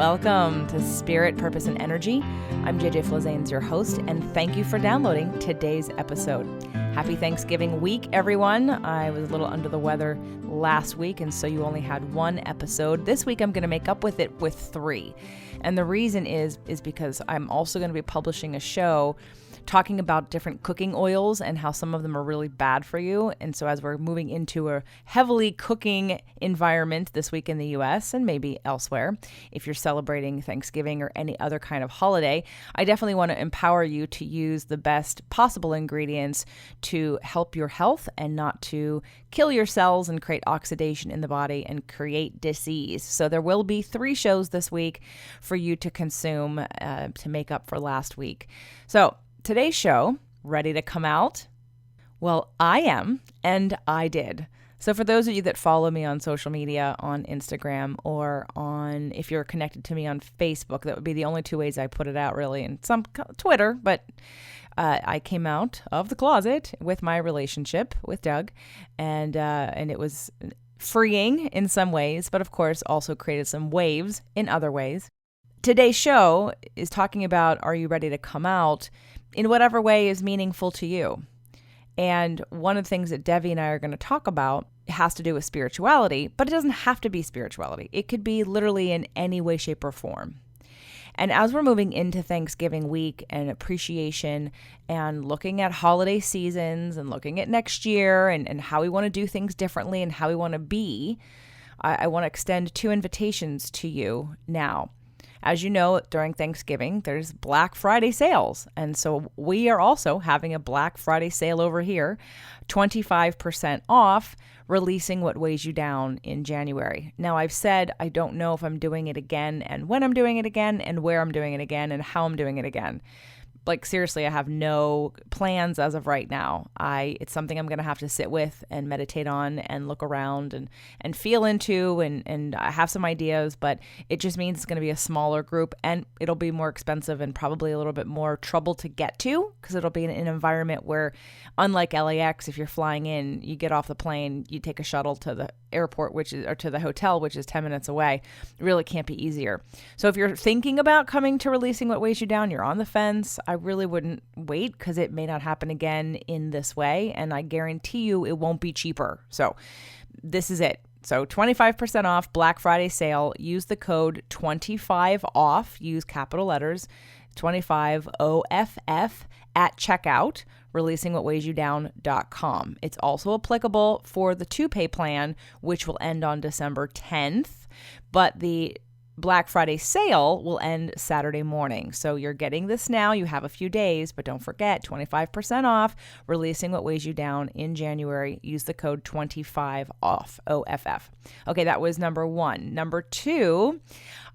Welcome to Spirit, Purpose, and Energy. I'm JJ Flazanes, your host, and thank you for downloading today's episode. Happy Thanksgiving week, everyone. I was a little under the weather last week, and so you only had one episode. This week, I'm going to make up with it with 3. And the reason is because I'm also going to be publishing a show talking about different cooking oils and how some of them are really bad for you. And so as we're moving into a heavily cooking environment this week in the US and maybe elsewhere, if you're celebrating Thanksgiving or any other kind of holiday, I definitely want to empower you to use the best possible ingredients to help your health and not to kill your cells and create oxidation in the body and create disease. So there will be 3 shows this week for you to consume to make up for last week. So today's show, ready to come out? Well, I am, and I did. So for those of you that follow me on social media, on Instagram, or if you're connected to me on Facebook, that would be the only 2 ways I put it out, really, and some Twitter, but I came out of the closet with my relationship with Doug, and it was freeing in some ways, but of course also created some waves in other ways. Today's show is talking about, are you ready to come out in whatever way is meaningful to you? And one of the things that Devi and I are going to talk about has to do with spirituality, but it doesn't have to be spirituality. It could be literally in any way, shape, or form. And as we're moving into Thanksgiving week and appreciation and looking at holiday seasons and looking at next year and how we want to do things differently and how we want to be, I want to extend 2 invitations to you now. As you know, during Thanksgiving, there's Black Friday sales. And so we are also having a Black Friday sale over here, 25% off, releasing what weighs you down in January. Now, I've said I don't know if I'm doing it again and when I'm doing it again and where I'm doing it again and how I'm doing it again. Like, seriously, I have no plans as of right now. It's something I'm going to have to sit with and meditate on and look around and feel into, and I have some ideas, but it just means it's going to be a smaller group and it'll be more expensive and probably a little bit more trouble to get to because it'll be in an environment where, unlike LAX, if you're flying in, you get off the plane, you take a shuttle to the airport, or to the hotel, which is 10 minutes away. It really can't be easier. So if you're thinking about coming to Releasing What Weighs You Down, you're on the fence, I really wouldn't wait because it may not happen again in this way. And I guarantee you it won't be cheaper. So this is it. So 25% off Black Friday sale. Use the code 25OFF. Use capital letters 25 OFF at checkout, releasingwhatweighsyoudown.com. It's also applicable for the 2-pay plan, which will end on December 10th, but the Black Friday sale will end Saturday morning. So you're getting this now. You have a few days, but don't forget 25% off, Releasing What Weighs You Down in January. Use the code 25OFF, OFF. Okay, that was number 1. Number 2,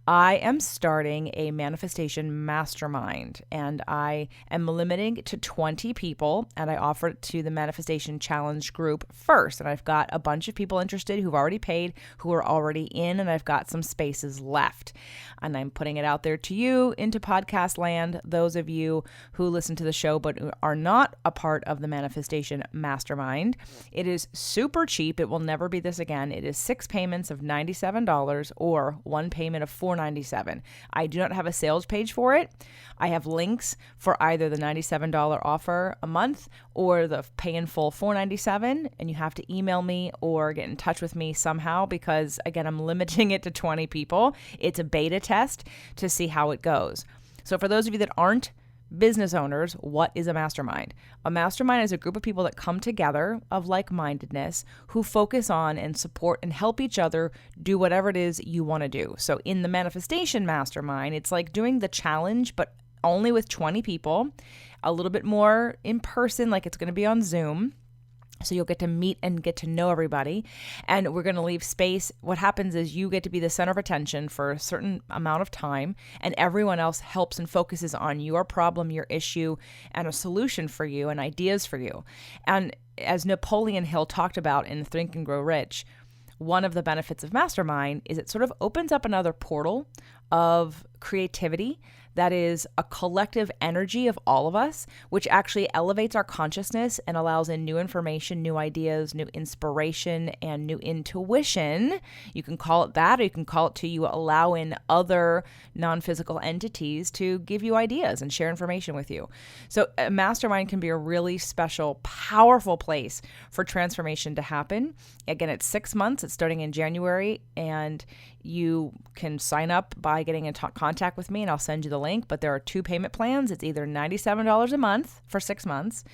I am starting a manifestation mastermind, and I am limiting it to 20 people, and I offer it to the Manifestation Challenge group first. And I've got a bunch of people interested who've already paid, who are already in, and I've got some spaces left. And I'm putting it out there to you into podcast land, those of you who listen to the show but are not a part of the Manifestation Mastermind. It is super cheap. It will never be this again. It is 6 payments of $97 or 1 payment of $497. I do not have a sales page for it. I have links for either the $97 offer a month or the pay in full $497, and you have to email me or get in touch with me somehow because, again, I'm limiting it to 20 people. It's a beta test to see how it goes. So for those of you that aren't business owners, what is a mastermind? A mastermind is a group of people that come together of like-mindedness who focus on and support and help each other do whatever it is you want to do. So in the manifestation mastermind, it's like doing the challenge, but only with 20 people, a little bit more in person, like it's going to be on Zoom. So you'll get to meet and get to know everybody, and we're going to leave space. What happens is you get to be the center of attention for a certain amount of time, and everyone else helps and focuses on your problem, your issue, and a solution for you and ideas for you. And as Napoleon Hill talked about in Think and Grow Rich, one of the benefits of Mastermind is it sort of opens up another portal of creativity that is a collective energy of all of us, which actually elevates our consciousness and allows in new information, new ideas, new inspiration, and new intuition. You can call it that, or you can call it to you allow in other non-physical entities to give you ideas and share information with you. So a mastermind can be a really special, powerful place for transformation to happen. Again, it's 6 months. It's starting in January, and you can sign up by getting in contact with me, and I'll send you the link. But there are 2 payment plans. It's either $97 a month for 6 months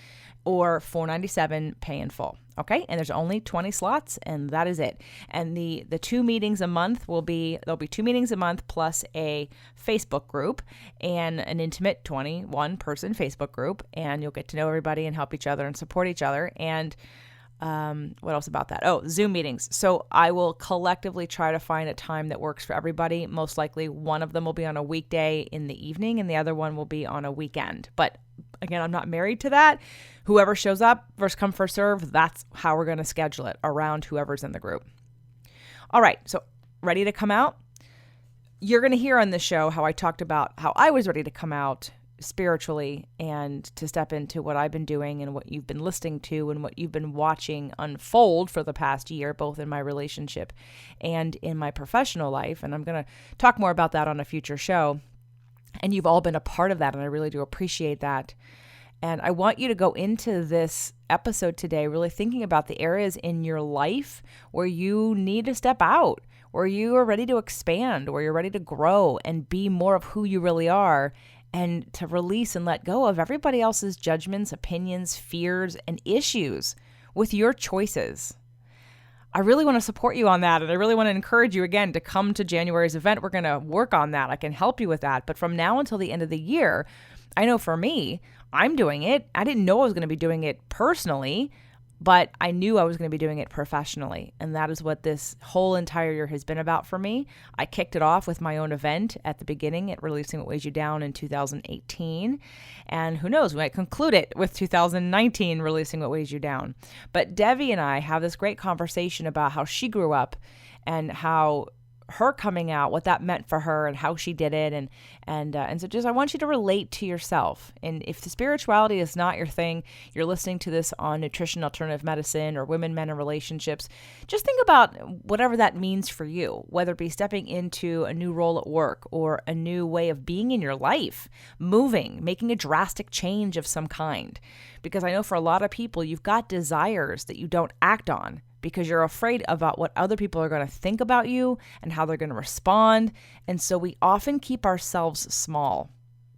or $497 pay in full. Okay. And there's only 20 slots, and that is it. And the 2 meetings a month there'll be 2 meetings a month plus a Facebook group and an intimate 21 person Facebook group. And you'll get to know everybody and help each other and support each other. And what else about that? Oh, Zoom meetings. So I will collectively try to find a time that works for everybody. Most likely one of them will be on a weekday in the evening and the other one will be on a weekend. But again, I'm not married to that. Whoever shows up, first come, first serve, that's how we're going to schedule it around whoever's in the group. All right. So ready to come out? You're going to hear on this show how I talked about how I was ready to come out spiritually and to step into what I've been doing and what you've been listening to and what you've been watching unfold for the past year, both in my relationship and in my professional life. And I'm going to talk more about that on a future show. And you've all been a part of that, and I really do appreciate that. And I want you to go into this episode today really thinking about the areas in your life where you need to step out, where you are ready to expand, where you're ready to grow and be more of who you really are, and to release and let go of everybody else's judgments, opinions, fears, and issues with your choices. I really want to support you on that, and I really want to encourage you, again, to come to January's event. We're going to work on that. I can help you with that. But from now until the end of the year, I know for me, I'm doing it. I didn't know I was going to be doing it personally, but I knew I was going to be doing it professionally. And that is what this whole entire year has been about for me. I kicked it off with my own event at the beginning at Releasing What Weighs You Down in 2018. And who knows, we might conclude it with 2019, Releasing What Weighs You Down. But Devi and I have this great conversation about how she grew up and how her coming out, what that meant for her and how she did it. And so just, I want you to relate to yourself. And if the spirituality is not your thing, you're listening to this on nutrition, alternative medicine, or women, men, and relationships, just think about whatever that means for you, whether it be stepping into a new role at work or a new way of being in your life, moving, making a drastic change of some kind. Because I know for a lot of people, you've got desires that you don't act on because you're afraid about what other people are going to think about you and how they're going to respond. And so we often keep ourselves small,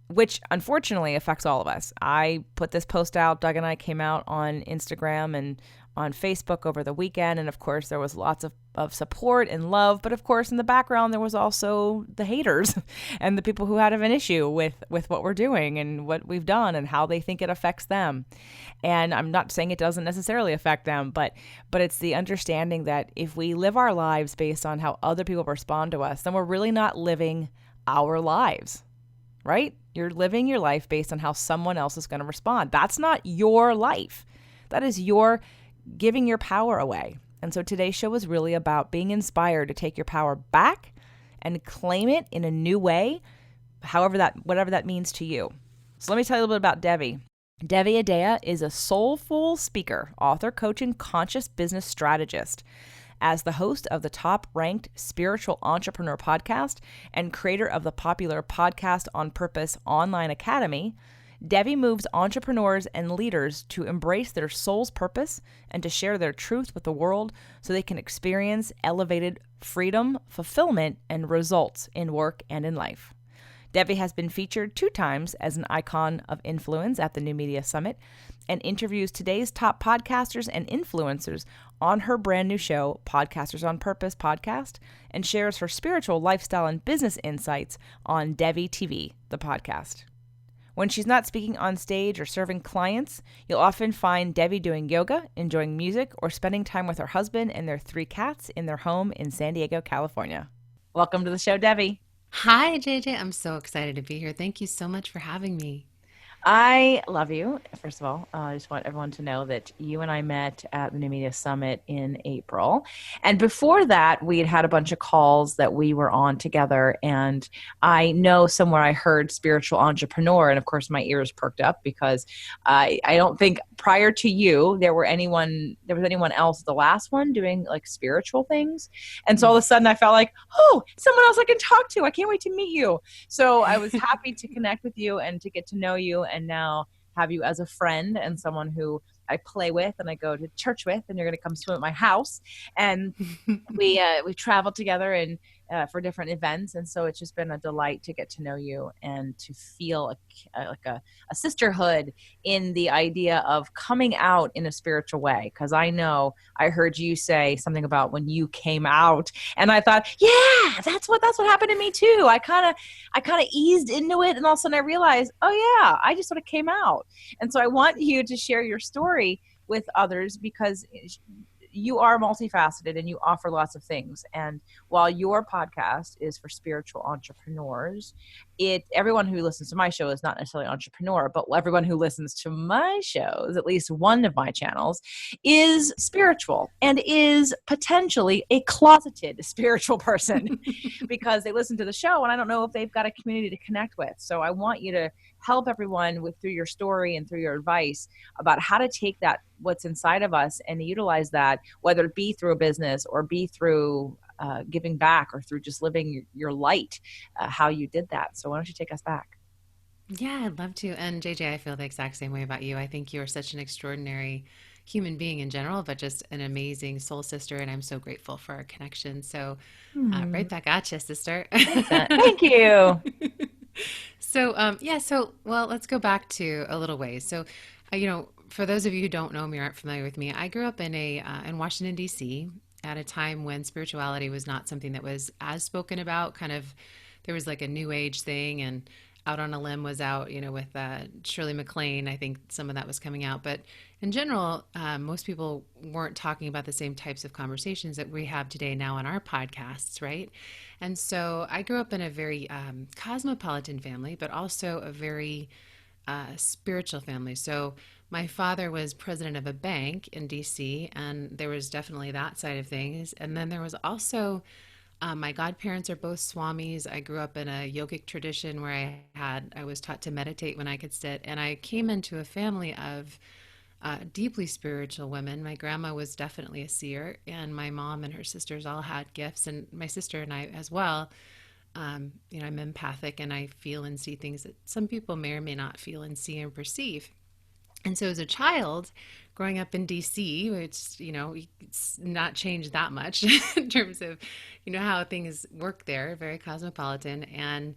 which unfortunately affects all of us. I put this post out. Doug and I came out on Instagram and on Facebook over the weekend. And of course, there was lots of support and love. But of course, in the background, there was also the haters and the people who had an issue with what we're doing and what we've done and how they think it affects them. And I'm not saying it doesn't necessarily affect them, but it's the understanding that if we live our lives based on how other people respond to us, then we're really not living our lives, right? You're living your life based on how someone else is going to respond. That's not your life. That is your giving your power away. And so today's show is really about being inspired to take your power back and claim it in a new way, whatever that means to you. So let me tell you a little bit about Devi. Devi Adea is a soulful speaker, author, coach, and conscious business strategist. As the host of the top-ranked Spiritual Entrepreneur podcast and creator of the popular Podcast on Purpose online academy, Devi moves entrepreneurs and leaders to embrace their soul's purpose and to share their truth with the world so they can experience elevated freedom, fulfillment, and results in work and in life. Devi has been featured 2 times as an icon of influence at the New Media Summit and interviews today's top podcasters and influencers on her brand new show, Podcasters on Purpose podcast, and shares her spiritual lifestyle and business insights on Devi TV, the podcast. When she's not speaking on stage or serving clients, you'll often find Devi doing yoga, enjoying music, or spending time with her husband and their 3 cats in their home in San Diego, California. Welcome to the show, Devi. Hi, JJ. I'm so excited to be here. Thank you so much for having me. I love you. First of all, I just want everyone to know that you and I met at the New Media Summit in April. And before that, we had a bunch of calls that we were on together. And I know somewhere I heard spiritual entrepreneur. And of course, my ears perked up because I don't think prior to you, there was anyone else, the last one, doing like spiritual things. And so all of a sudden I felt like, oh, someone else I can talk to. I can't wait to meet you. So I was happy to connect with you and to get to know you, and now have you as a friend and someone who I play with and I go to church with, and you're going to come swim at my house. And we traveled together and for different events, and so it's just been a delight to get to know you and to feel a sisterhood in the idea of coming out in a spiritual way. Because I know I heard you say something about when you came out, and I thought, yeah, that's what happened to me too. I kind of eased into it, and all of a sudden I realized, oh yeah, I just sort of came out. And so I want you to share your story with others, because you are multifaceted and you offer lots of things. And while your podcast is for spiritual entrepreneurs, everyone who listens to my show is not necessarily an entrepreneur, but everyone who listens to my shows, at least one of my channels, is spiritual and is potentially a closeted spiritual person because they listen to the show and I don't know if they've got a community to connect with. So I want you to help everyone through your story and through your advice about how to take that, what's inside of us, and utilize that, whether it be through a business or be through giving back or through just living your light, how you did that. So why don't you take us back? Yeah, I'd love to. And JJ, I feel the exact same way about you. I think you are such an extraordinary human being in general, but just an amazing soul sister. And I'm so grateful for our connection. So, Hmm. right back at you, sister. Thanks, thank you. Well, let's go back to a little ways. For those of you who don't know me or aren't familiar with me, I grew up in Washington, D.C. at a time when spirituality was not something that was as spoken about. Kind of, there was like a new age thing, and Out on a Limb was out, with Shirley MacLaine. I think some of that was coming out, but in general, most people weren't talking about the same types of conversations that we have today now on our podcasts, right? And so I grew up in a very cosmopolitan family, but also a very spiritual family. So my father was president of a bank in DC, and there was definitely that side of things. And then there was also my godparents are both swamis. I grew up in a yogic tradition where I was taught to meditate when I could sit, and I came into a family of deeply spiritual women. My grandma was definitely a seer, and my mom and her sisters all had gifts, and my sister and I as well. I'm empathic, and I feel and see things that some people may or may not feel and see and perceive. And so as a child, growing up in DC, which, it's not changed that much in terms of, how things work there, very cosmopolitan. And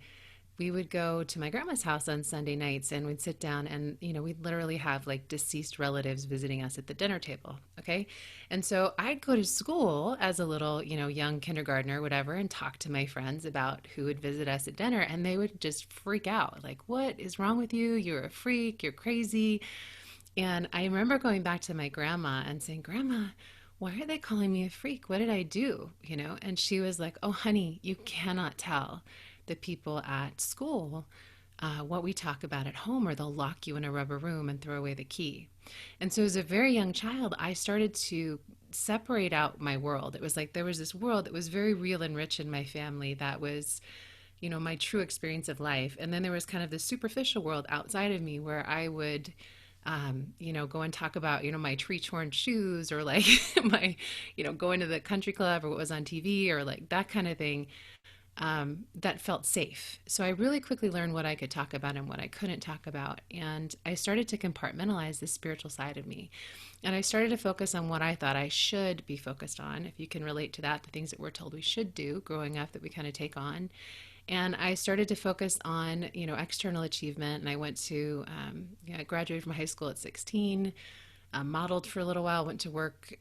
we would go to my grandma's house on Sunday nights and we'd sit down and, we'd literally have like deceased relatives visiting us at the dinner table. Okay. And so I'd go to school as a little, young kindergartner, whatever, and talk to my friends about who would visit us at dinner. And they would just freak out like, what is wrong with you? You're a freak. You're crazy. And I remember going back to my grandma and saying, Grandma, why are they calling me a freak? What did I do? And she was like, oh, honey, you cannot tell the people at school what we talk about at home, or they'll lock you in a rubber room and throw away the key. And so as a very young child, I started to separate out my world. It was like there was this world that was very real and rich in my family that was, my true experience of life. And then there was kind of the superficial world outside of me where I would go and talk about, my tree torn shoes, or like my, going to the country club, or what was on TV, or like that kind of thing, that felt safe. So I really quickly learned what I could talk about and what I couldn't talk about. And I started to compartmentalize the spiritual side of me. And I started to focus on what I thought I should be focused on. If you can relate to that, the things that we're told we should do growing up that we kind of take on. And I started to focus on, external achievement. And I I graduated from high school at 16, modeled for a little while, went to work,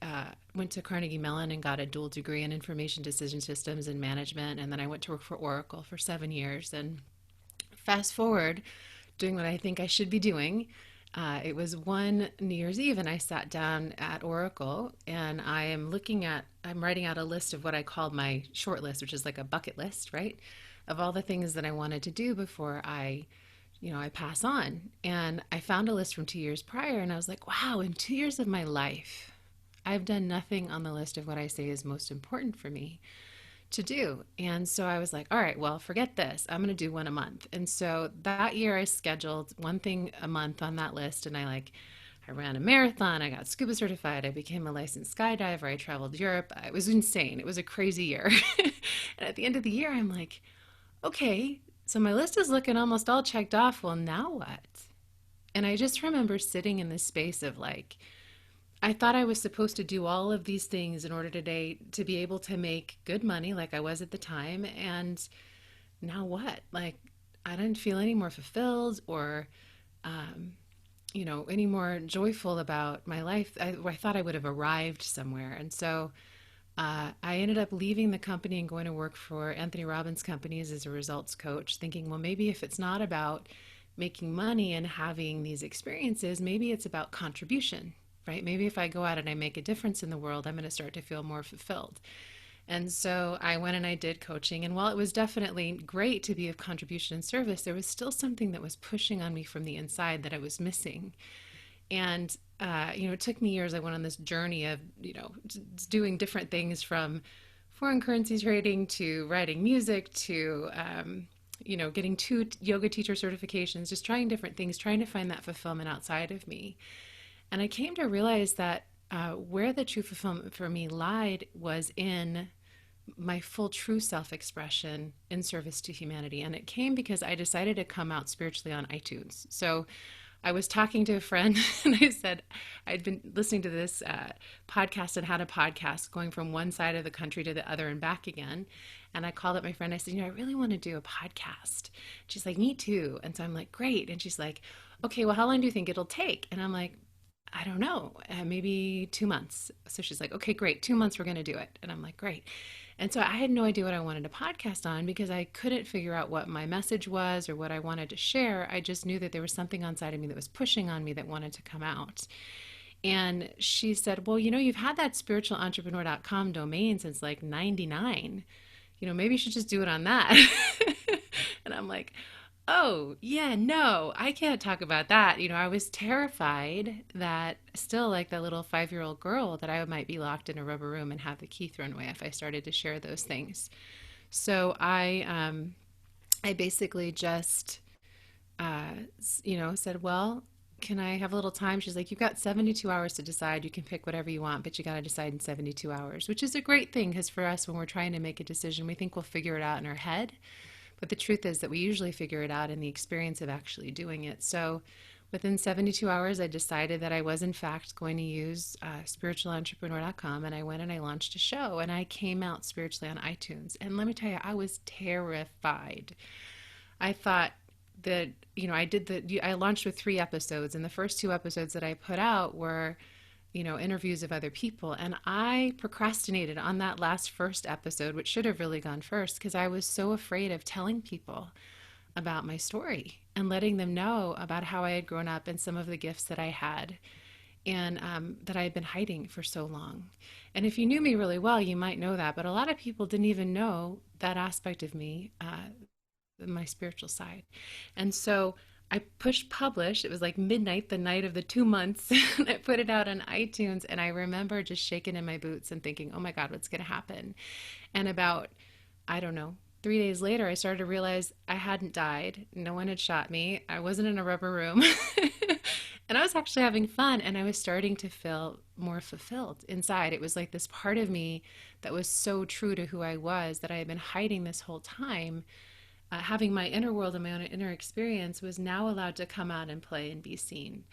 went to Carnegie Mellon and got a dual degree in information decision systems and management. And then I went to work for Oracle for 7 years. And fast forward, doing what I think I should be doing. It was one New Year's Eve, and I sat down at Oracle, and I'm writing out a list of what I called my short list, which is like a bucket list, right? Of all the things that I wanted to do before I I pass on. And I found a list from 2 years prior, and I was like, wow, in 2 years of my life, I've done nothing on the list of what I say is most important for me to do. And so I was like, all right, well, forget this. I'm going to do one a month. And so that year I scheduled one thing a month on that list. And I ran a marathon. I got scuba certified. I became a licensed skydiver. I traveled Europe. It was insane. It was a crazy year. And at the end of the year, I'm like, okay, so my list is looking almost all checked off. Well, now what? And I just remember sitting in this space of like, I thought I was supposed to do all of these things in order today to be able to make good money like I was at the time. And now what? Like, I didn't feel any more fulfilled or, um, any more joyful about my life. I thought I would have arrived somewhere. And so I ended up leaving the company and going to work for Anthony Robbins companies as a results coach, thinking, well, maybe if it's not about making money and having these experiences, maybe it's about contribution, right? Maybe if I go out and I make a difference in the world, I'm going to start to feel more fulfilled. And so I went and I did coaching. And while it was definitely great to be of contribution and service, there was still something that was pushing on me from the inside that I was missing. And, it took me years. I went on this journey of, doing different things from foreign currency trading to writing music to, getting 2 yoga teacher certifications, just trying different things, trying to find that fulfillment outside of me. And I came to realize that where the true fulfillment for me lied was in my full true self-expression in service to humanity. And it came because I decided to come out spiritually on iTunes. So I was talking to a friend and I said, I'd been listening to this podcast and had a podcast going from one side of the country to the other and back again. And I called up my friend. I said, I really want to do a podcast. She's like, me too. And so I'm like, great. And she's like, okay, well, how long do you think it'll take? And I'm like, I don't know, maybe 2 months. So she's like, okay, great. 2 months, we're going to do it. And I'm like, great. And so I had no idea what I wanted to podcast on because I couldn't figure out what my message was or what I wanted to share. I just knew that there was something inside of me that was pushing on me that wanted to come out. And she said, well, you've had that spiritualentrepreneur.com domain since like 99. Maybe you should just do it on that. And I'm like, oh, yeah, no, I can't talk about that. I was terrified that still like the little 5-year-old girl that I might be locked in a rubber room and have the key thrown away if I started to share those things. So I basically just, said, well, can I have a little time? She's like, you've got 72 hours to decide. You can pick whatever you want, but you got to decide in 72 hours, which is a great thing because for us, when we're trying to make a decision, we think we'll figure it out in our head. But the truth is that we usually figure it out in the experience of actually doing it. So within 72 hours, I decided that I was, in fact, going to use spiritualentrepreneur.com. And I went and I launched a show. And I came out spiritually on iTunes. And let me tell you, I was terrified. I thought that, I launched with 3 episodes. And the first 2 episodes that I put out were interviews of other people. And I procrastinated on that first episode, which should have really gone first, because I was so afraid of telling people about my story and letting them know about how I had grown up and some of the gifts that I had and that I had been hiding for so long. And if you knew me really well, you might know that, but a lot of people didn't even know that aspect of me, my spiritual side. And so I pushed publish. It was like midnight, the night of the 2 months. And I put it out on iTunes. And I remember just shaking in my boots and thinking, oh my God, what's going to happen? And about, I don't know, 3 days later, I started to realize I hadn't died. No one had shot me. I wasn't in a rubber room. And I was actually having fun. And I was starting to feel more fulfilled inside. It was like this part of me that was so true to who I was that I had been hiding this whole time. Having my inner world and my own inner experience was now allowed to come out and play and be seen.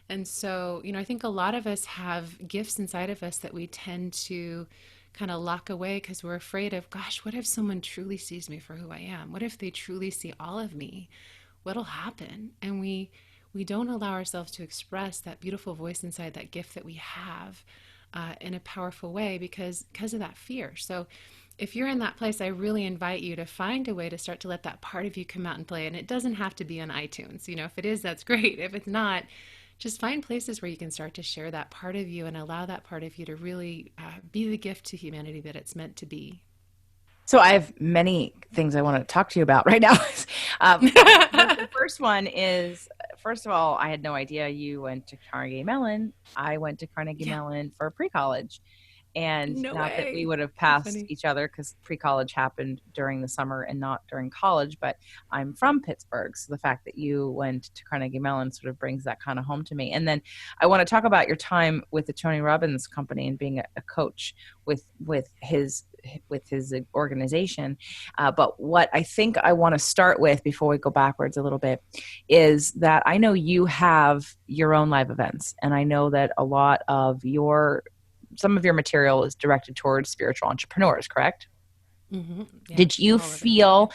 And so, I think a lot of us have gifts inside of us that we tend to kind of lock away because we're afraid of, gosh, what if someone truly sees me for who I am? What if they truly see all of me? What'll happen? And we don't allow ourselves to express that beautiful voice inside, that gift that we have in a powerful way because of that fear. So if you're in that place, I really invite you to find a way to start to let that part of you come out and play. And it doesn't have to be on iTunes. If it is, that's great. If it's not, just find places where you can start to share that part of you and allow that part of you to really be the gift to humanity that it's meant to be. So I have many things I want to talk to you about right now. The first one is, first of all, I had no idea you went to Carnegie Mellon. I went to Carnegie Yeah, Mellon for pre-college. And no not that we way. would have How passed funny. each other because pre-college happened during the summer and not during college, but I'm from Pittsburgh. So the fact that you went to Carnegie Mellon sort of brings that kind of home to me. And then I want to talk about your time with the Tony Robbins company and being a coach with his organization. But what I think I want to start with before we go backwards a little bit is that I know you have your own live events, and I know that a lot of your some of your material is directed towards spiritual entrepreneurs, correct? Yep, Did you all of it. feel,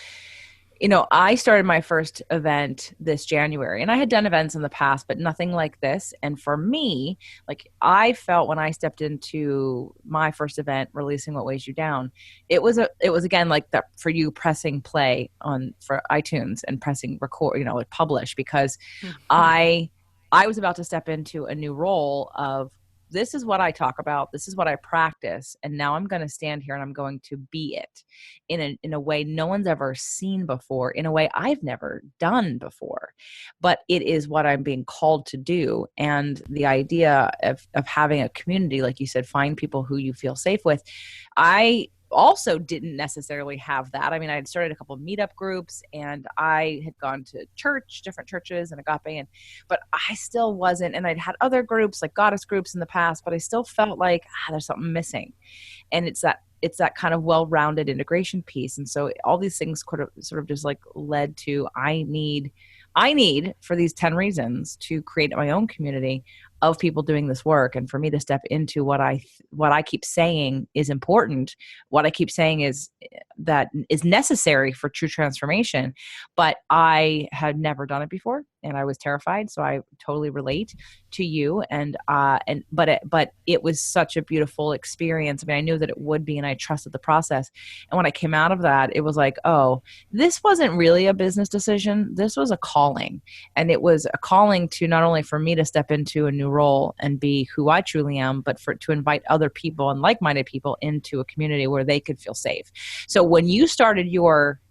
I started my first event this January, and I had done events in the past, but nothing like this. And for me, like, I felt when I stepped into my first event, Releasing What Weighs You Down, it was again like that for you, pressing play on for iTunes and pressing record, like publish, because I I was about to step into a new role of, this is what I talk about, this is what I practice, and now I'm going to stand here and I'm going to be it in a way no one's ever seen before, in a way I've never done before. But it is what I'm being called to do. And the idea of having a community, like you said, find people who you feel safe with. I also didn't necessarily have that. I mean, I had started a couple of meetup groups, and I had gone to different churches and agape, but I still wasn't. And I'd had other groups like goddess groups in the past, but I still felt like, there's something missing. And it's that kind of well-rounded integration piece. And so all these things could have sort of just like led to, I need for these 10 reasons to create my own community of people doing this work, and for me to step into what I keep saying is important, what I keep saying is that is necessary for true transformation. But I had never done it before, and I was terrified, so I totally relate to you. And but it was such a beautiful experience. I mean, I knew that it would be, and I trusted the process. And when I came out of that, it was like, oh, this wasn't really a business decision, this was a calling. And it was a calling to not only for me to step into a new role and be who I truly am, but for to invite other people and like-minded people into a community where they could feel safe. So when you started your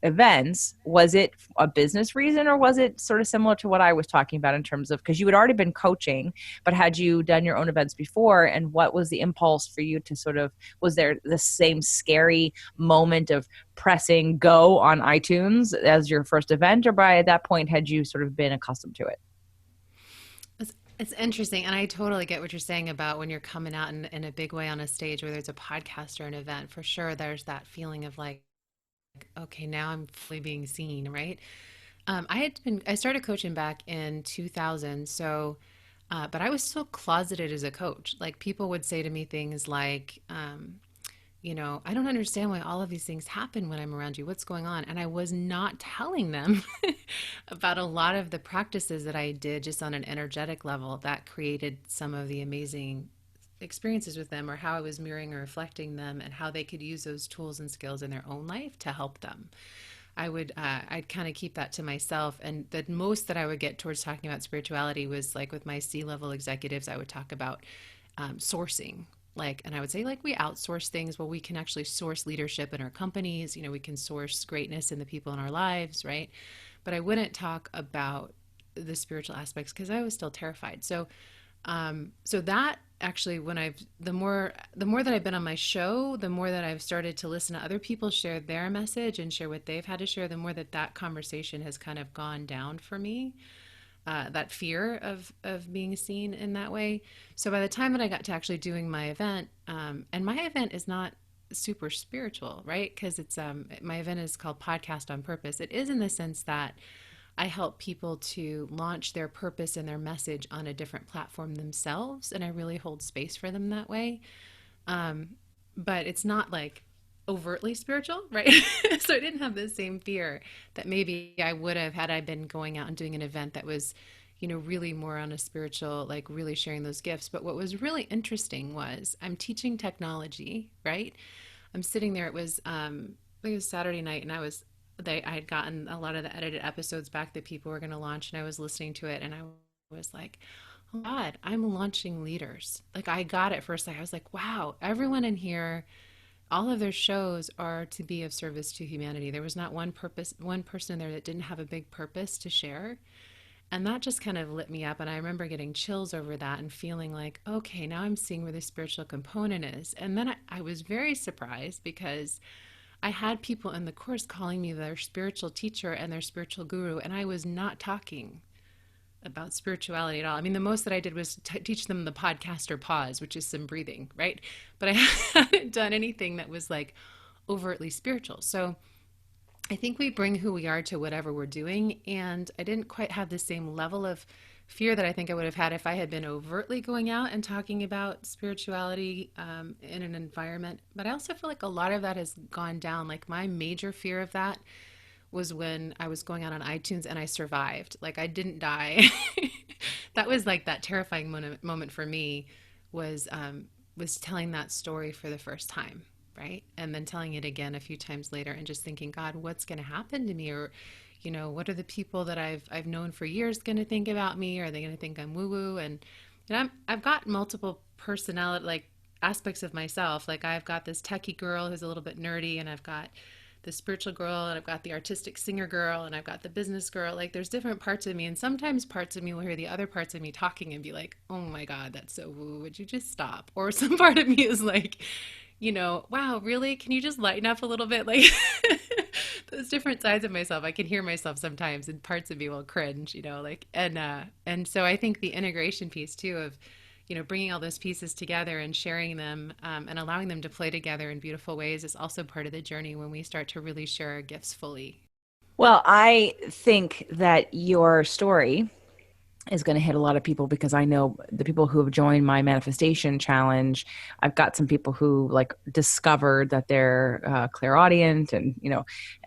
events, was it a business reason, or was it sort of similar to what I was talking about in terms of, because you had already been coaching, but had you done your own events before? And what was the impulse for you to sort of, was there the same scary moment of pressing go on iTunes as your first event, or by that point had you sort of been accustomed to it? It's interesting. And I totally get what you're saying about when you're coming out in a big way on a stage, whether it's a podcast or an event. For sure, there's that feeling of like, okay, now I'm fully being seen, right? I started coaching back in 2000. So, but I was still closeted as a coach. Like people would say to me things like, I don't understand why all of these things happen when I'm around you. What's going on? And I was not telling them about a lot of the practices that I did just on an energetic level that created some of the amazing experiences with them, or how I was mirroring or reflecting them, and how they could use those tools and skills in their own life to help them. I'd kind of keep that to myself. And the most that I would get towards talking about spirituality was like with my C-level executives, I would talk about sourcing. Like, and I would say, like, we outsource things. Well, we can actually source leadership in our companies. We can source greatness in the people in our lives, right? But I wouldn't talk about the spiritual aspects because I was still terrified. So that actually, when the more that I've been on my show, the more that I've started to listen to other people share their message and share what they've had to share, the more that conversation has kind of gone down for me. That fear of being seen in that way. So by the time that I got to actually doing my event, and my event is not super spiritual, right? Because it's my event is called Podcast on Purpose. It is in the sense that I help people to launch their purpose and their message on a different platform themselves, and I really hold space for them that way. Um, but it's not like overtly spiritual, right? So I didn't have the same fear that maybe I would have had I been going out and doing an event that was, really more on a spiritual, like really sharing those gifts. But what was really interesting was I'm teaching technology, right? I'm sitting there. It was Saturday night, and I had gotten a lot of the edited episodes back that people were going to launch, and I was listening to it, and I was like, oh God, I'm launching leaders. Like I got it first. I was like, wow, everyone in here all of their shows are to be of service to humanity. There was not one person in there that didn't have a big purpose to share. And that just kind of lit me up. And I remember getting chills over that and feeling like, okay, now I'm seeing where the spiritual component is. And then I was very surprised because I had people in the course calling me their spiritual teacher and their spiritual guru, and I was not talking about spirituality at all. I mean, the most that I did was teach them the podcaster pause, which is some breathing, right? But I hadn't done anything that was like overtly spiritual. So I think we bring who we are to whatever we're doing. And I didn't quite have the same level of fear that I think I would have had if I had been overtly going out and talking about spirituality in an environment. But I also feel like a lot of that has gone down. Like my major fear of that was when I was going out on iTunes and I survived. Like I didn't die. That was like that terrifying moment for me was telling that story for the first time, right? And then telling it again a few times later and just thinking, God, what's going to happen to me? Or, what are the people that I've known for years going to think about me? Are they going to think I'm woo woo? And I've got multiple personality, like aspects of myself. Like I've got this techie girl who's a little bit nerdy, and I've got the spiritual girl, and I've got the artistic singer girl, and I've got the business girl. Like there's different parts of me, and sometimes parts of me will hear the other parts of me talking and be like, oh my God, that's so woo, would you just stop? Or some part of me is like, wow, really? Can you just lighten up a little bit? Like those different sides of myself, I can hear myself sometimes, and parts of me will cringe, like, and so I think the integration piece too of, bringing all those pieces together and sharing them and allowing them to play together in beautiful ways is also part of the journey when we start to really share our gifts fully. Well, I think that your story is going to hit a lot of people because I know the people who have joined my manifestation challenge. I've got some people who like discovered that they're clairaudient and,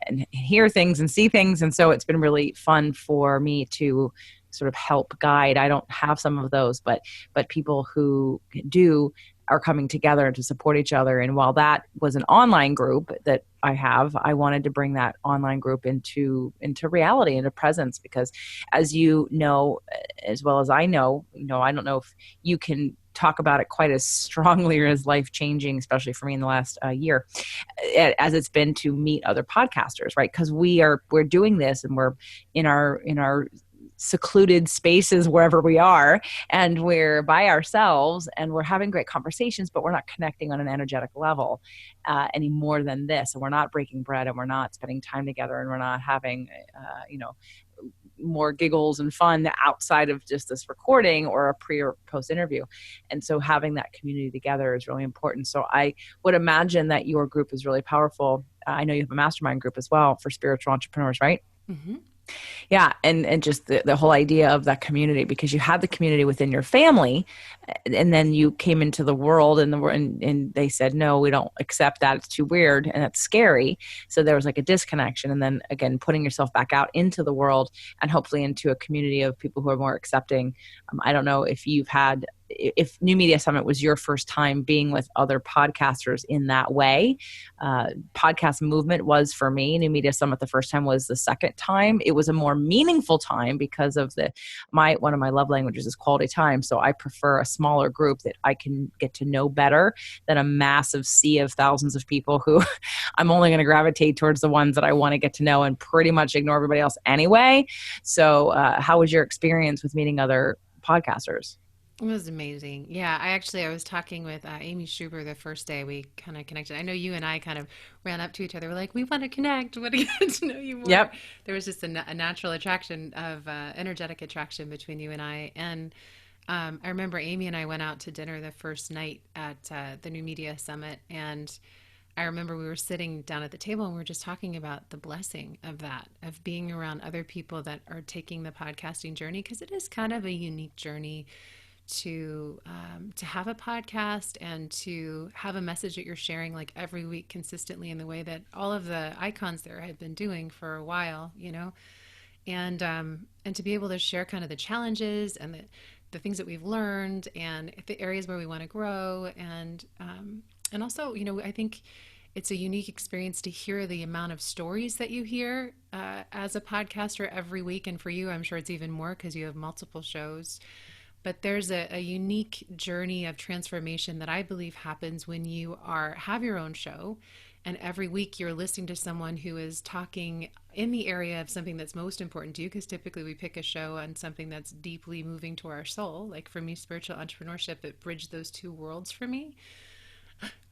and hear things and see things. And so it's been really fun for me to sort of help guide. I don't have some of those, but people who do are coming together to support each other. And while that was an online group that I wanted to bring that online group into reality, into presence, because as you know, as well as I know, I don't know if you can talk about it quite as strongly or as life changing, especially for me in the last year, as it's been to meet other podcasters, right? Because we're doing this and we're in our secluded spaces wherever we are, and we're by ourselves and we're having great conversations, but we're not connecting on an energetic level any more than this, and we're not breaking bread, and we're not spending time together, and we're not having more giggles and fun outside of just this recording or a pre or post interview. And so having that community together is really important. So I would imagine that your group is really powerful. I know you have a mastermind group as well for spiritual entrepreneurs, right? Mm-hmm. Yeah. And just the whole idea of that community, because you had the community within your family, and then you came into the world and they said, no, we don't accept that. It's too weird and that's scary. So there was like a disconnection. And then again, putting yourself back out into the world and hopefully into a community of people who are more accepting. I don't know if if New Media Summit was your first time being with other podcasters in that way. Podcast movement was for me. New Media Summit the first time was the second time. It was a more meaningful time because of one of my love languages is quality time. So I prefer a smaller group that I can get to know better than a massive sea of thousands of people who I'm only going to gravitate towards the ones that I want to get to know and pretty much ignore everybody else anyway. So how was your experience with meeting other podcasters? It was amazing. Yeah, I was talking with Amy Schuber the first day we kind of connected. I know you and I kind of ran up to each other. We're like, we want to connect. We want to get to know you more. Yep. There was just a natural attraction of energetic attraction between you and I. And I remember Amy and I went out to dinner the first night at the New Media Summit. And I remember we were sitting down at the table and we were just talking about the blessing of that, of being around other people that are taking the podcasting journey, because it is kind of a unique journey to have a podcast and to have a message that you're sharing like every week consistently in the way that all of the icons there have been doing for a while, and to be able to share kind of the challenges and the things that we've learned and the areas where we want to grow, and also, I think it's a unique experience to hear the amount of stories that you hear as a podcaster every week, and for you, I'm sure it's even more because you have multiple shows. But there's a unique journey of transformation that I believe happens when you have your own show, and every week you're listening to someone who is talking in the area of something that's most important to you, because typically we pick a show on something that's deeply moving to our soul. Like for me, spiritual entrepreneurship, it bridged those two worlds for me.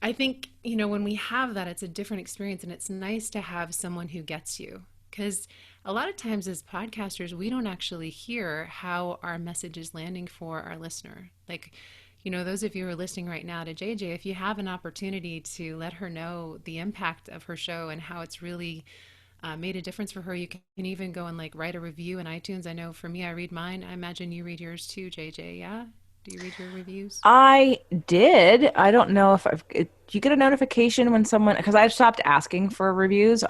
I think, when we have that, it's a different experience, and it's nice to have someone who gets you. Because a lot of times as podcasters, we don't actually hear how our message is landing for our listener. Like, those of you who are listening right now to JJ, if you have an opportunity to let her know the impact of her show and how it's really made a difference for her, you can even go and like write a review in iTunes. I know for me, I read mine. I imagine you read yours too, JJ. Yeah? Do you read your reviews? I did. I don't know if do you get a notification when someone, because I've stopped asking for reviews.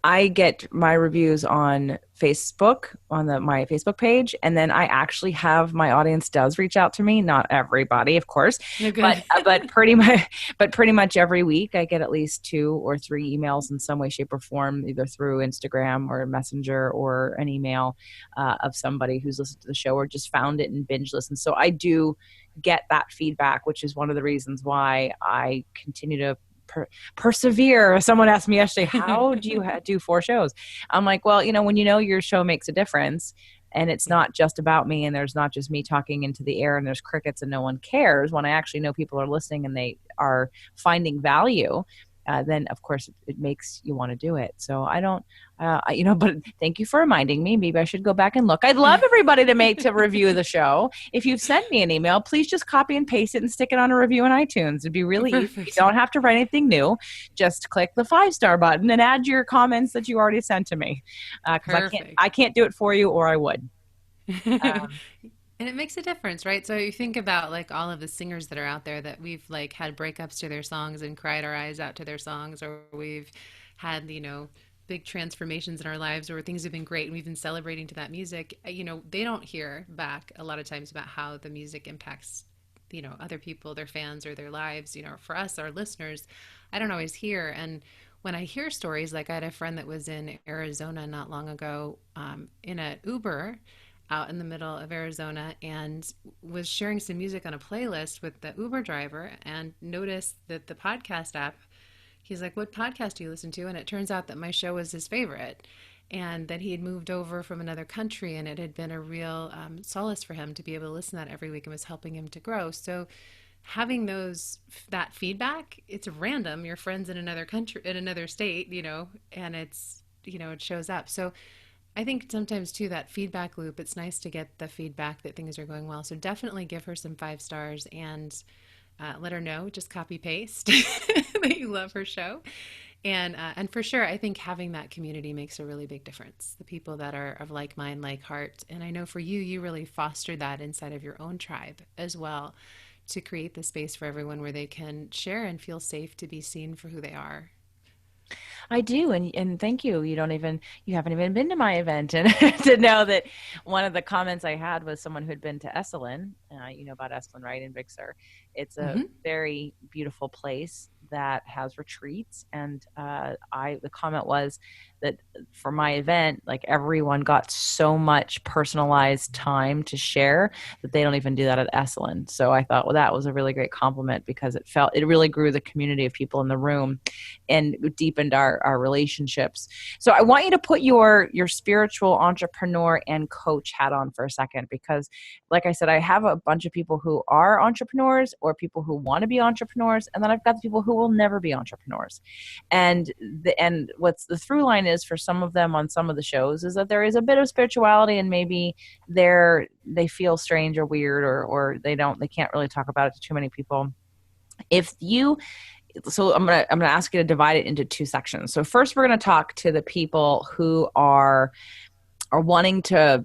I get my reviews on Facebook, on my Facebook page, and then I actually have my audience does reach out to me. Not everybody, of course, No but good. pretty much every week I get at least 2 or 3 emails in some way, shape, or form, either through Instagram or Messenger or an email of somebody who's listened to the show or just found it and binge listened. So I do get that feedback, which is one of the reasons why I continue to persevere. Someone asked me yesterday, how do you do 4 shows? I'm like, well, when your show makes a difference and it's Yeah. not just about me and there's not just me talking into the air and there's crickets and no one cares, when I actually know people are listening and they are finding value, then of course it makes you want to do it. So I don't, but thank you for reminding me. Maybe I should go back and look. I'd love everybody to review the show. If you've sent me an email, please just copy and paste it and stick it on a review in iTunes. It'd be really easy. You Perfect. don't have to write anything new. Just click the 5-star button and add your comments that you already sent to me. Because I Perfect. can't do it for you, or I would. And it makes a difference, right? So you think about like all of the singers that are out there that we've like had breakups to their songs and cried our eyes out to their songs, or we've had, big transformations in our lives, or things have been great and we've been celebrating to that music. They don't hear back a lot of times about how the music impacts, other people, their fans, or their lives. For us, our listeners, I don't always hear. And when I hear stories, like I had a friend that was in Arizona not long ago, in an Uber out in the middle of Arizona, and was sharing some music on a playlist with the Uber driver, and noticed that the podcast app, he's like, "What podcast do you listen to?" And it turns out that my show was his favorite, and that he had moved over from another country, and it had been a real solace for him to be able to listen to that every week, and was helping him to grow. So having that feedback, it's random. Your friends in another country, in another state, and it shows up. So I think sometimes too, that feedback loop, it's nice to get the feedback that things are going well. So definitely give her some 5 stars, and let her know, just copy paste that you love her show. And for sure, I think having that community makes a really big difference. The people that are of like mind, like heart. And I know for you, you really fostered that inside of your own tribe as well, to create the space for everyone where they can share and feel safe to be seen for who they are. I do, and thank you. You haven't even been to my event, and to know that one of the comments I had was someone who had been to Esalen. You know about Esalen, right, in Big Sur. It's a Mm-hmm. very beautiful place that has retreats, and the comment was that for my event, like everyone got so much personalized time to share that they don't even do that at Esalen. So I thought, well, that was a really great compliment, because it really grew the community of people in the room and deepened our relationships. So I want you to put your spiritual entrepreneur and coach hat on for a second, because like I said, I have a bunch of people who are entrepreneurs or people who want to be entrepreneurs, and then I've got the people who will never be entrepreneurs. And what's the through line is for some of them on some of the shows is that there is a bit of spirituality, and maybe they feel strange or weird, or they can't really talk about it to too many people. If you so I'm gonna ask you to divide it into 2 sections. So first, we're gonna talk to the people who are wanting to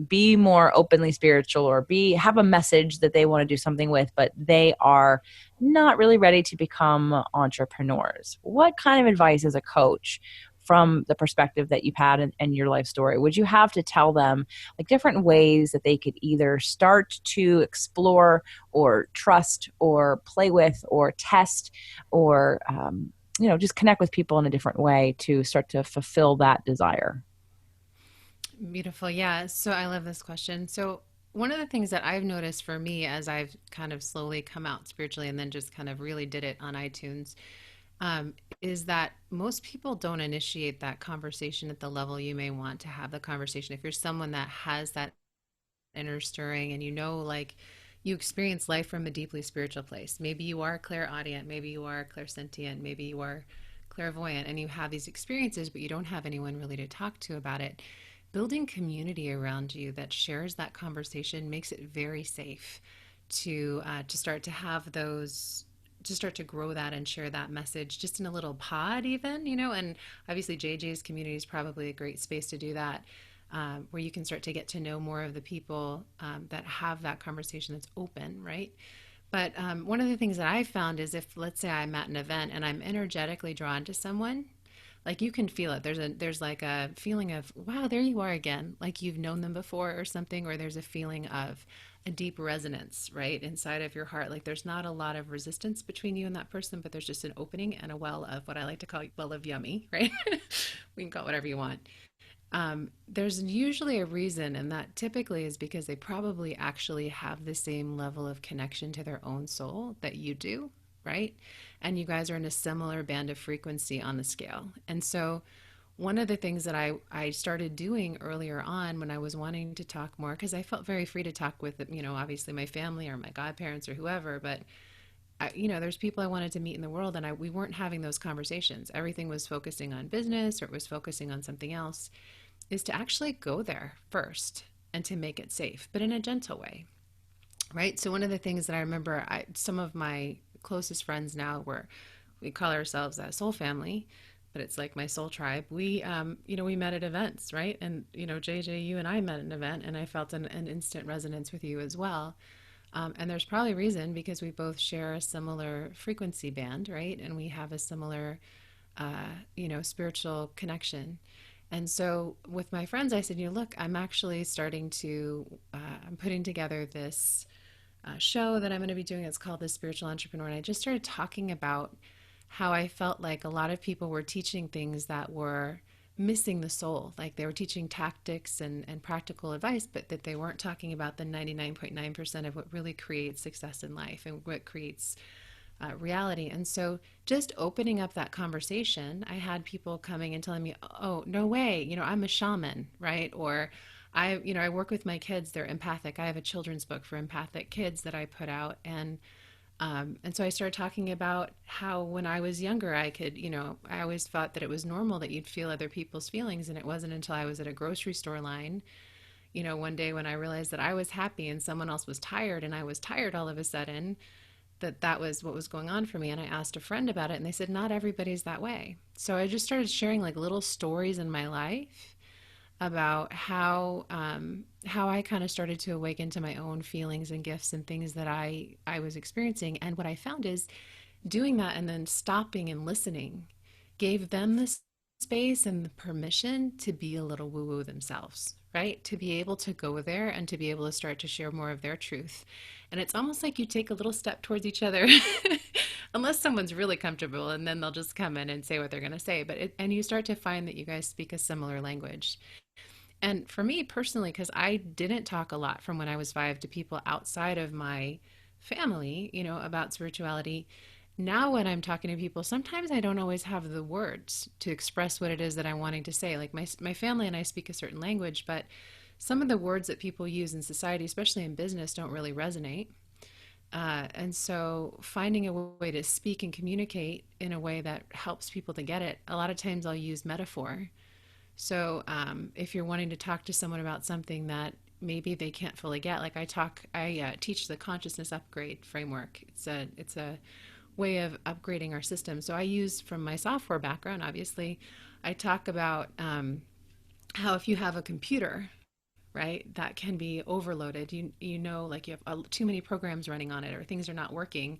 be more openly spiritual, or have a message that they want to do something with, but they are not really ready to become entrepreneurs. What kind of advice as a coach, from the perspective that you've had in your life story, would you have to tell them, like different ways that they could either start to explore or trust or play with or test, or just connect with people in a different way to start to fulfill that desire? Beautiful. Yeah. So I love this question. So one of the things that I've noticed for me as I've kind of slowly come out spiritually and then just kind of really did it on iTunes, um, is that most people don't initiate that conversation at the level you may want to have the conversation. If you're someone that has that inner stirring and like you experience life from a deeply spiritual place, maybe you are clairaudient, maybe you are clairsentient, maybe you are clairvoyant, and you have these experiences, but you don't have anyone really to talk to about it. Building community around you that shares that conversation makes it very safe to start to have those, to start to grow that and share that message just in a little pod, even, and obviously JJ's community is probably a great space to do that, where you can start to get to know more of the people that have that conversation that's open, right? But one of the things that I've found is if, let's say, I'm at an event and I'm energetically drawn to someone, like you can feel it. There's like a feeling of, wow, there you are again, like you've known them before or something, or there's a feeling of a deep resonance, right, inside of your heart. Like there's not a lot of resistance between you and that person, but there's just an opening and a well of what I like to call well of yummy, right? We can call it whatever you want. There's usually a reason, and that typically is because they probably actually have the same level of connection to their own soul that you do, right? And you guys are in a similar band of frequency on the scale. And so, one of the things that I started doing earlier on when I was wanting to talk more, because I felt very free to talk with, obviously my family or my godparents or whoever, but there's people I wanted to meet in the world, and we weren't having those conversations. Everything was focusing on business or it was focusing on something else, is to actually go there first and to make it safe, but in a gentle way, right? So one of the things that I remember, some of my closest friends now, we call ourselves a soul family, but it's like my soul tribe. We met at events, right? And JJ, you and I met at an event, and I felt an instant resonance with you as well. And there's probably a reason, because we both share a similar frequency band, right? And we have a similar, spiritual connection. And so with my friends, I said, look, I'm actually I'm putting together this show that I'm going to be doing. It's called The Spiritual Entrepreneur. And I just started talking about how I felt like a lot of people were teaching things that were missing the soul. Like they were teaching tactics and practical advice, but that they weren't talking about the 99.9% of what really creates success in life and what creates reality. And so just opening up that conversation, I had people coming and telling me, oh, no way, I'm a shaman, right? Or I work with my kids, they're empathic. I have a children's book for empathic kids that I put out. And so I started talking about how when I was younger, I could, I always thought that it was normal that you'd feel other people's feelings. And it wasn't until I was at a grocery store line, one day when I realized that I was happy and someone else was tired, and I was tired all of a sudden, that was what was going on for me. And I asked a friend about it, and they said, not everybody's that way. So I just started sharing like little stories in my life about how I kind of started to awaken to my own feelings and gifts and things that I was experiencing. And what I found is doing that and then stopping and listening gave them the space and the permission to be a little woo woo themselves, right? To be able to go there and to be able to start to share more of their truth. And it's almost like you take a little step towards each other, unless someone's really comfortable, and then they'll just come in and say what they're going to say. And you start to find that you guys speak a similar language. And for me personally, because I didn't talk a lot from when I was 5 to people outside of my family, about spirituality. Now, when I'm talking to people, sometimes I don't always have the words to express what it is that I'm wanting to say. Like my family and I speak a certain language, but some of the words that people use in society, especially in business, don't really resonate. And so finding a way to speak and communicate in a way that helps people to get it, a lot of times I'll use metaphor. So if you're wanting to talk to someone about something that maybe they can't fully get, like I teach the consciousness upgrade framework. It's a way of upgrading our system. So I use, from my software background, obviously, I talk about how if you have a computer, right, that can be overloaded, like you have too many programs running on it, or things are not working.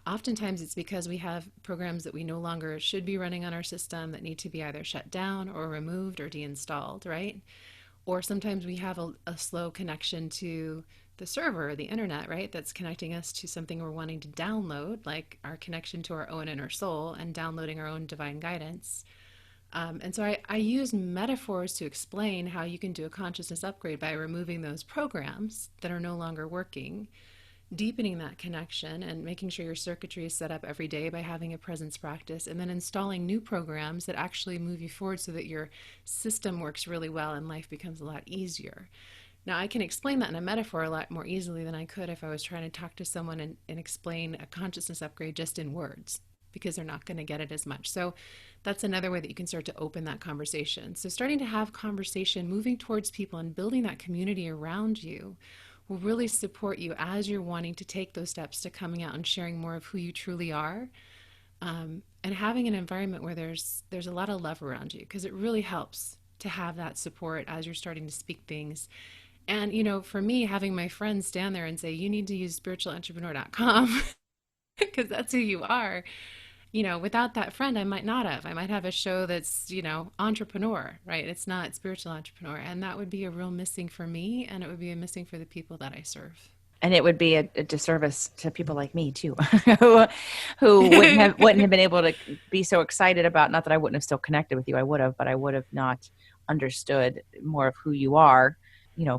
Oftentimes it's because we have programs that we no longer should be running on our system that need to be either shut down or removed or deinstalled, right? Or sometimes we have a slow connection to the server, the internet, right? That's connecting us to something we're wanting to download, like our connection to our own inner soul and downloading our own divine guidance. And so I use metaphors to explain how you can do a consciousness upgrade by removing those programs that are no longer working, deepening that connection, and making sure your circuitry is set up every day by having a presence practice, and then installing new programs that actually move you forward so that your system works really well and life becomes a lot easier. Now, I can explain that in a metaphor a lot more easily than I could if I was trying to talk to someone and explain a consciousness upgrade just in words, because they're not going to get it as much. So that's another way that you can start to open that conversation. So starting to have conversation, moving towards people and building that community around you will really support you as you're wanting to take those steps to coming out and sharing more of who you truly are, and having an environment where there's a lot of love around you, because it really helps to have that support as you're starting to speak things. And, for me, having my friends stand there and say, you need to use spiritualentrepreneur.com because that's who you are. Without that friend, I might not have. I might have a show that's, entrepreneur, right? It's not spiritual entrepreneur. And that would be a real missing for me. And it would be a missing for the people that I serve. And it would be a disservice to people like me too, who wouldn't have been able to be so excited about, not that I wouldn't have still connected with you, I would have, but I would have not understood more of who you are,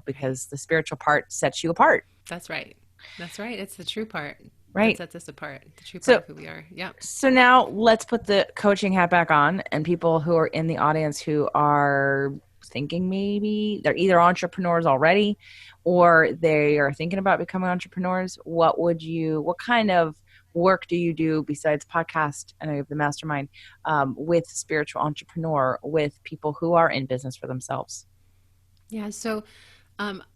because the spiritual part sets you apart. That's right. That's right. It's the true part Right. that sets us apart. The true part of who we are. Yeah. So now let's put the coaching hat back on, and people who are in the audience who are thinking maybe they're either entrepreneurs already or they are thinking about becoming entrepreneurs. What kind of work do you do besides podcast and I have the mastermind, with spiritual entrepreneur, with people who are in business for themselves? Yeah. So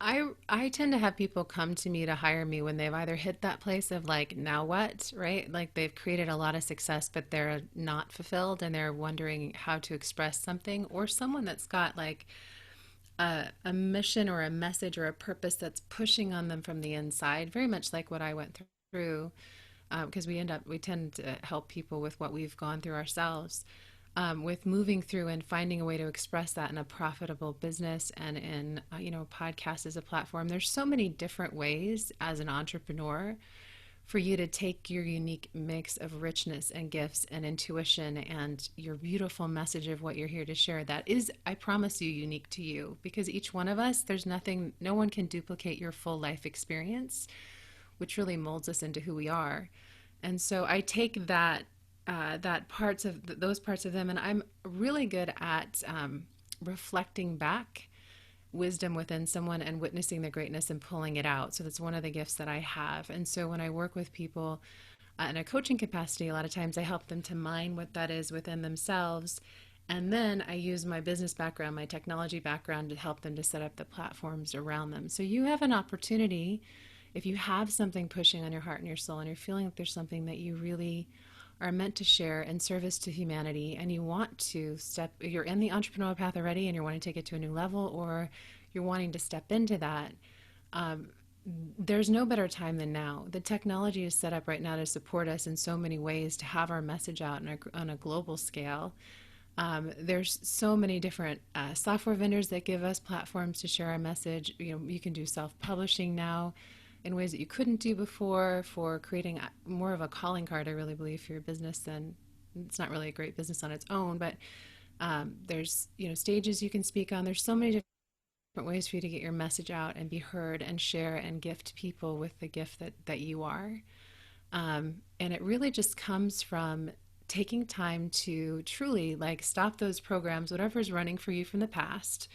I tend to have people come to me to hire me when they've either hit that place of like, now what, right? Like they've created a lot of success, but they're not fulfilled and they're wondering how to express something, or someone that's got like a mission or a message or a purpose that's pushing on them from the inside, very much like what I went through, because we tend to help people with what we've gone through ourselves, with moving through and finding a way to express that in a profitable business and in podcast as a platform. There's so many different ways as an entrepreneur for you to take your unique mix of richness and gifts and intuition and your beautiful message of what you're here to share that is, I promise you, unique to you, because each one of us, no one can duplicate your full life experience, which really molds us into who we are. And so I take those parts of them, and I'm really good at reflecting back wisdom within someone and witnessing the greatness and pulling it out. So that's one of the gifts that I have. And so when I work with people in a coaching capacity, a lot of times I help them to mine what that is within themselves. And then I use my business background, my technology background, to help them to set up the platforms around them. So you have an opportunity, if you have something pushing on your heart and your soul, and you're feeling like there's something that you really are meant to share in service to humanity, and you want to you're in the entrepreneurial path already and you're wanting to take it to a new level, or you're wanting to step into that, there's no better time than now. The technology is set up right now to support us in so many ways, to have our message out on a global scale. There's so many different software vendors that give us platforms to share our message. You can do self-publishing now in ways that you couldn't do before, for creating more of a calling card, I really believe, for your business. And it's not really a great business on its own, but there's stages you can speak on. There's so many different ways for you to get your message out and be heard and share and gift people with the gift that you are. And it really just comes from taking time to truly stop those programs, whatever's running for you from the past,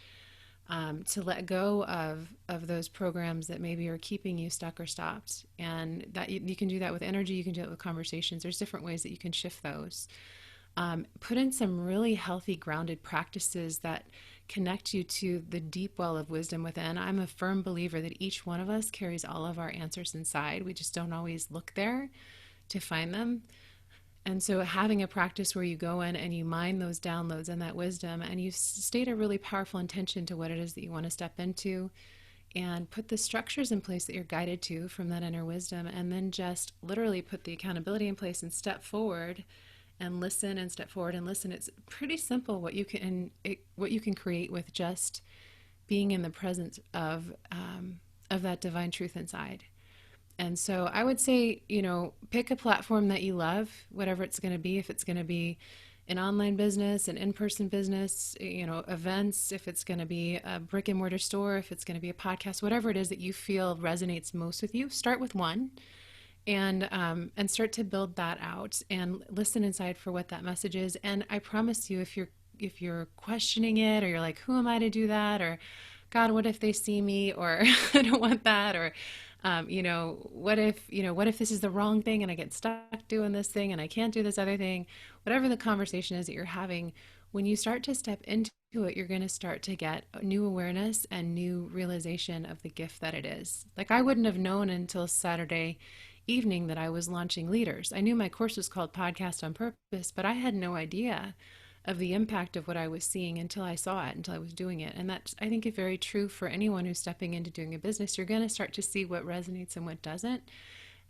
to let go of those programs that maybe are keeping you stuck or stopped. And that you can do that with energy, you can do it with conversations. There's different ways that you can shift those. Put in some really healthy, grounded practices that connect you to the deep well of wisdom within. I'm a firm believer that each one of us carries all of our answers inside. We just don't always look there to find them. And so having a practice where you go in and you mine those downloads and that wisdom, and you state a really powerful intention to what it is that you want to step into, and put the structures in place that you're guided to from that inner wisdom, and then just literally put the accountability in place and step forward and listen and step forward and listen. It's pretty simple what you can create with just being in the presence of that divine truth inside. And so I would say, pick a platform that you love, whatever it's going to be. If it's going to be, an online business, an in-person business, events, if it's going to be a brick and mortar store, if it's going to be a podcast, whatever it is that you feel resonates most with you, start with one and start to build that out and listen inside for what that message is. And I promise you, if you're questioning it, or you're like, who am I to do that? Or God, what if they see me? Or I don't want that. Or what if this is the wrong thing and I get stuck doing this thing and I can't do this other thing? Whatever the conversation is that you're having, when you start to step into it, you're going to start to get new awareness and new realization of the gift that it is. Like, I wouldn't have known until Saturday evening that I was launching Leaders. I knew my course was called Podcast on Purpose, but I had no idea of the impact of what I was seeing until I saw it, until I was doing it. And that's, I think, is very true for anyone who's stepping into doing a business. You're going to start to see what resonates and what doesn't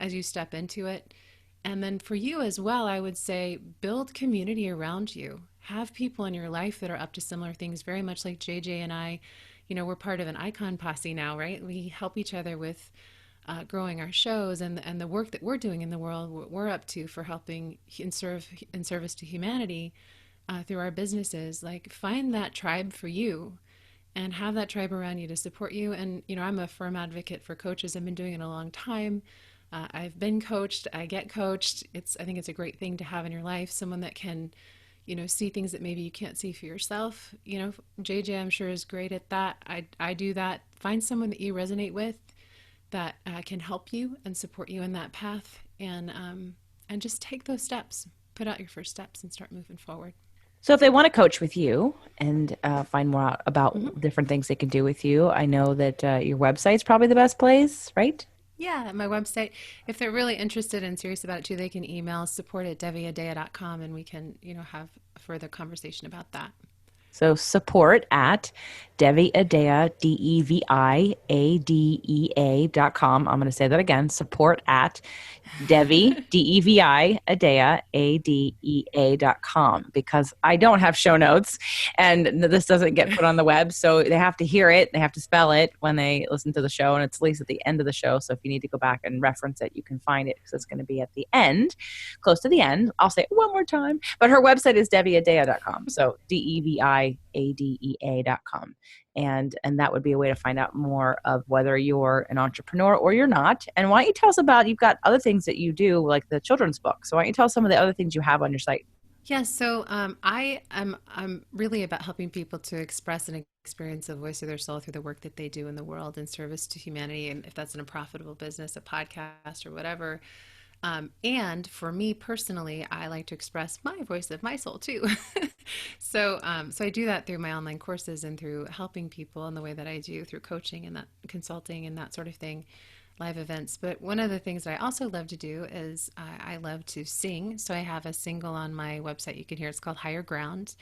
as you step into it. And then for you as well, I would say build community around you. Have people in your life that are up to similar things, very much like JJ and I. We're part of an icon posse now, right? We help each other with growing our shows and the work that we're doing in the world, what we're up to for helping in service to humanity through our businesses. Like, find that tribe for you and have that tribe around you to support you. And, I'm a firm advocate for coaches. I've been doing it a long time. I've been coached. I get coached. I think it's a great thing to have in your life, someone that can, see things that maybe you can't see for yourself. JJ, I'm sure, is great at that. I do that. Find someone that you resonate with that can help you and support you in that path, and just take those steps. Put out your first steps and start moving forward. So if they want to coach with you and find more out about different things they can do with you, I know that your website's probably the best place, right? Yeah, my website. If they're really interested and serious about it too, they can email support@deviadea.com, and we can, have a further conversation about that. So support at Devi Adea, DeviAdea.com. I'm going to say that again. Support at Devi, Devi Adea, Adea.com, because I don't have show notes and this doesn't get put on the web. So they have to hear it. They have to spell it when they listen to the show, and it's at least at the end of the show. So if you need to go back and reference it, you can find it because it's going to be at the end, close to the end. I'll say it one more time, but her website is DeviAdea.com. So DeviAdea.com. And that would be a way to find out more of whether you're an entrepreneur or you're not. And why don't you tell us about, you've got other things that you do, like the children's book. So why don't you tell us some of the other things you have on your site? Yeah, so I'm really about helping people to express and experience the voice of their soul through the work that they do in the world in service to humanity, and if that's in a profitable business, a podcast, or whatever. And for me personally, I like to express my voice of my soul too. So I do that through my online courses and through helping people in the way that I do through coaching and that consulting and that sort of thing, live events. But one of the things that I also love to do is I love to sing. So I have a single on my website you can hear. It's called Higher Ground.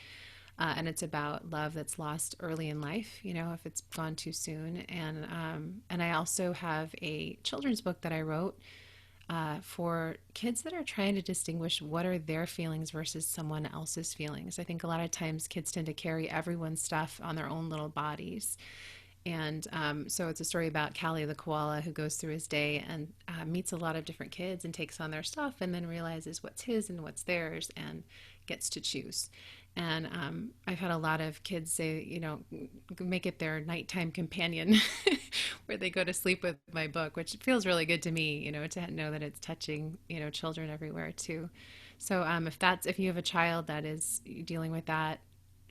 And it's about love that's lost early in life, if it's gone too soon. And I also have a children's book that I wrote for kids that are trying to distinguish what are their feelings versus someone else's feelings. I think a lot of times kids tend to carry everyone's stuff on their own little bodies. And so it's a story about Callie the koala who goes through his day and meets a lot of different kids and takes on their stuff and then realizes what's his and what's theirs and gets to choose. And I've had a lot of kids say, make it their nighttime companion where they go to sleep with my book, which feels really good to me, to know that it's touching, children everywhere too. So if you have a child that is dealing with that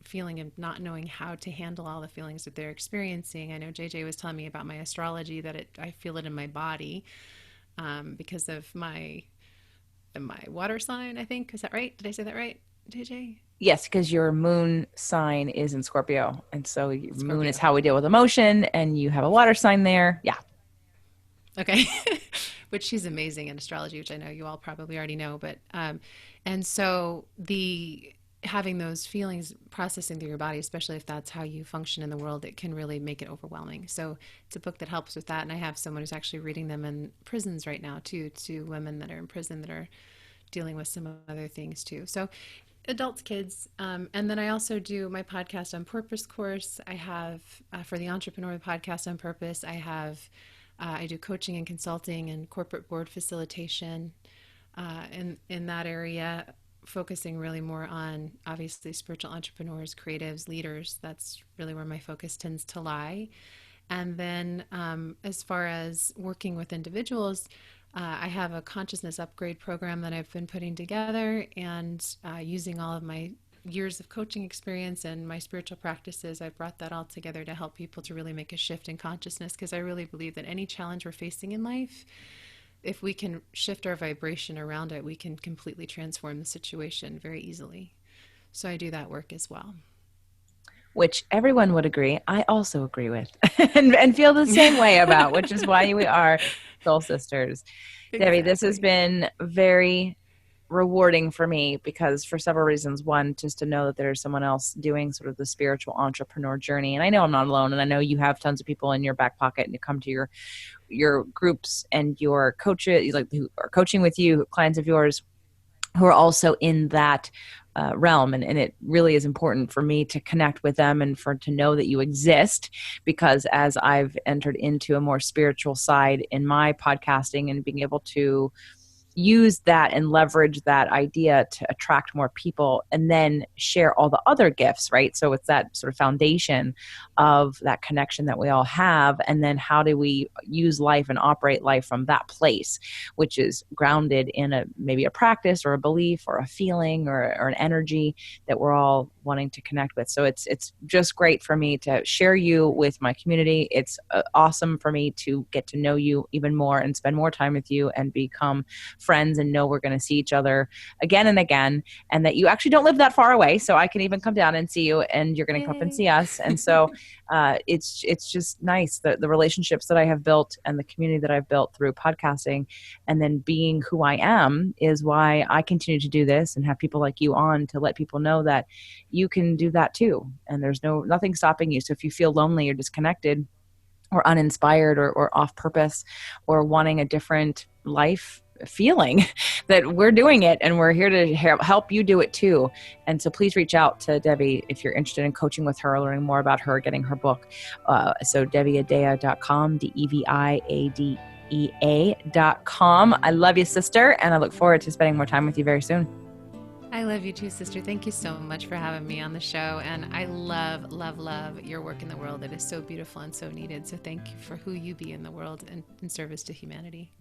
feeling of not knowing how to handle all the feelings that they're experiencing. I know JJ was telling me about my astrology, that I feel it in my body because of my water sign, I think. Is that right? Did I say that right, JJ? Yes, because your moon sign is in Scorpio. And so your moon is how we deal with emotion, and you have a water sign there. Yeah. Okay. Which she's amazing in astrology, which I know you all probably already know. But and so having those feelings processing through your body, especially if that's how you function in the world, it can really make it overwhelming. So it's a book that helps with that. And I have someone who's actually reading them in prisons right now too, to women that are in prison that are dealing with some other things too. So adults, kids. And then I also do my podcast on purpose course. I have for the entrepreneur podcast on purpose. I do coaching and consulting and corporate board facilitation in that area focusing really more on obviously spiritual entrepreneurs, creatives, leaders. That's really where my focus tends to lie. And then, as far as working with individuals, I have a consciousness upgrade program that I've been putting together, and using all of my years of coaching experience and my spiritual practices, I brought that all together to help people to really make a shift in consciousness, because I really believe that any challenge we're facing in life, if we can shift our vibration around it, we can completely transform the situation very easily. So I do that work as well. Which everyone would agree, I also agree with and feel the same way about, which is why we are soul sisters. Devi, this has Exactly. been very rewarding for me because for several reasons. One, just to know that there's someone else doing sort of the spiritual entrepreneur journey. And I know I'm not alone. And I know you have tons of people in your back pocket and you come to your groups and your coaches, like who are coaching with you, clients of yours who are also in that realm. And it really is important for me to connect with them and for to know that you exist, because as I've entered into a more spiritual side in my podcasting and being able to use that and leverage that idea to attract more people and then share all the other gifts, right? So it's that sort of foundation of that connection that we all have. And then how do we use life and operate life from that place, which is grounded in maybe a practice or a belief or a feeling or an energy that we're all wanting to connect with. So it's just great for me to share you with my community. It's awesome for me to get to know you even more and spend more time with you and become friends and know we're going to see each other again and again, and that you actually don't live that far away. So I can even come down and see you and you're going to come up and Yay. see us. And so it's just nice, the relationships that I have built and the community that I've built through podcasting and then being who I am is why I continue to do this and have people like you on to let people know that you can do that too. And there's nothing stopping you. So if you feel lonely or disconnected or uninspired or off purpose or wanting a different life feeling, that we're doing it and we're here to help you do it too. And so please reach out to Devi if you're interested in coaching with her, learning more about her, getting her book. So deviadea.com, DeviAdea.com. I love you, sister, and I look forward to spending more time with you very soon. I love you too, sister. Thank you so much for having me on the show. And I love, love, love your work in the world. It is so beautiful and so needed. So thank you for who you be in the world and in service to humanity.